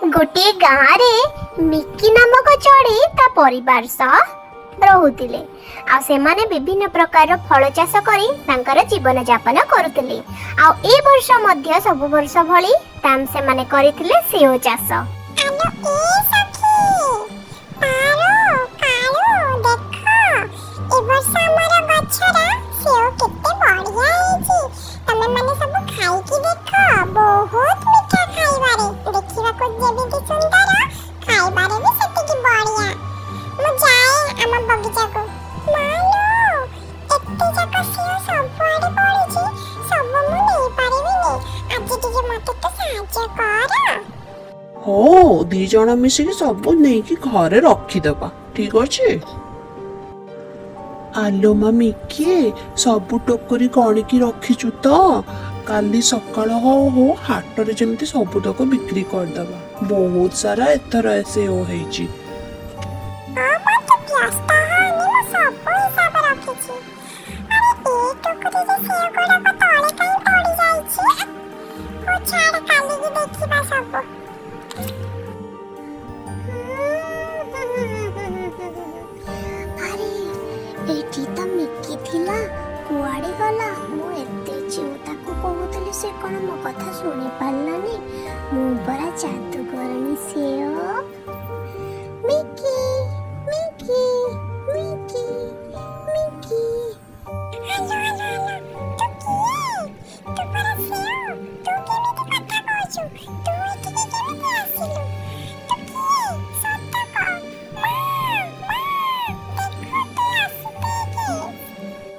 गोटे गाँव रे मिकी नामक चढ़ई ता परिवार सह रहुतिले आ सेमाने विभिन्न प्रकार फल चाष करी तांकर जीवन यापन करुतिले। आ ए वर्ष मध्य सब वर्ष भली ताम सेमाने करिथिले सेओ चाष। हो दी जण मिसिक सब नहीं कि घरे रखीदबा ठीक अच्छे। आलो मम्मी किए सब टोकरी कणिकी रखीचु तो काली सकाळ हो हो हाट रे जेमती सब तक बिक्री करदबा। बहुत सारा एथर ऐसे हो हेची। एठी त मिकी थिला कुआडे गला मो एते चिउता को कहउतली से कोन मो कथा सुनी पाललानी मो बरा जादू करनी सेओ। Mickey Mickey Mickey Mickey hello hello तू की तू बरा सेओ तू केमिति कथा कहछु तू एठी केमिति आसिलु तू की सत्य कह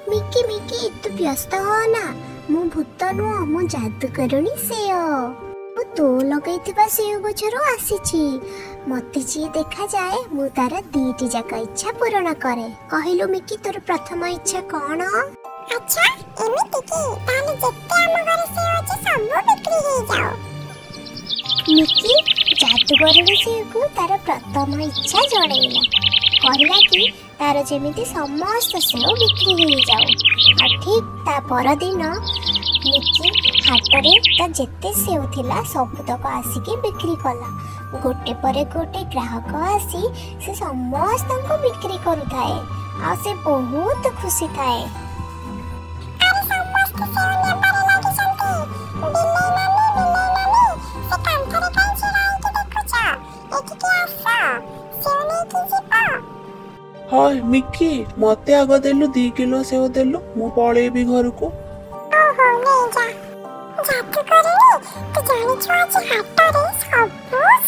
मिकी मिकी तू व्यस्त हो ना मु भूत नुह मु जादू करुणी सेओ मु तो लगैथिबा सेओ गछरो आसीछि मते जी देखा जाए मु तार दीटी जाक इच्छा पूर्ण करे। कहिलु मिकी तोर प्रथम इच्छा कोन? अच्छा एमिति की ताले जत्ते हम घरे सेओ अछि सब बिक्री हे जाओ। मिकी जादू करुणी सेओ को तार प्रथम इच्छा जणैला कहला कि तार जेमिति समस्त सेओ बिक्री हो जाओ। आ ठीक ता पर दिन मिकी हाटरे ता जेते सेओ थिला सब तक आसिके बिक्री कला। गोटे परे गोटे ग्राहक आसी से समस्त को बिक्री करुथाए आ से बहुत खुशी थाए। अरे समस्त सेओ नेबारे लागि संती बिल्ली नानी से कांथरे काई छिराई के देखुछ एठी के आसा सेओ नै की जिपा। हाय मिकी मते आग देलु 2 किलो सेव देलु मु पळेबी घर को। ओहो ले जा जादू करनी तू जानि छु आज हाट रे सब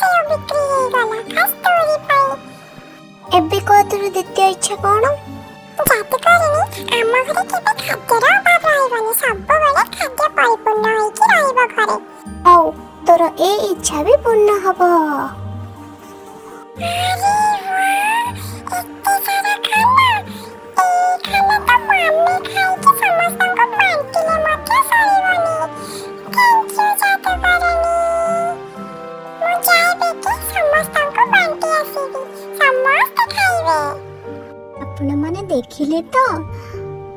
सेव बिक्री हे गला खास तोरी पाई। एबे को तोर द्वितीय इच्छा कोन? जादू करनी आम घरे केबे खाद्यर अभाव रहबनी सब बेले खाद्य परिपूर्ण होई कि रहबो घरे। औ तोर ए इच्छा भी पूर्ण हबो। अरे वाह एते सारा खाना ए खाना तो मम्मी खाई के समस्त को बांटिले मते सरीबनी। थैंक यू जादू करनी मु जाय बेटी समस्त को बांटी आसीबी समस्त खाइबे। आपण माने देखिले तो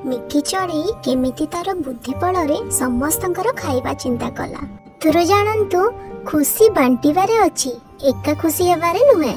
मिकी चढ़ई केमिति तार बुद्धि बଳରେ ସମସ୍ତଙ୍କର ଖାଇବା ଚିନ୍ତା କଲା। तुर जानंतु खुशी बांटिबारे अछि एका खुशी हेबारे नुहे।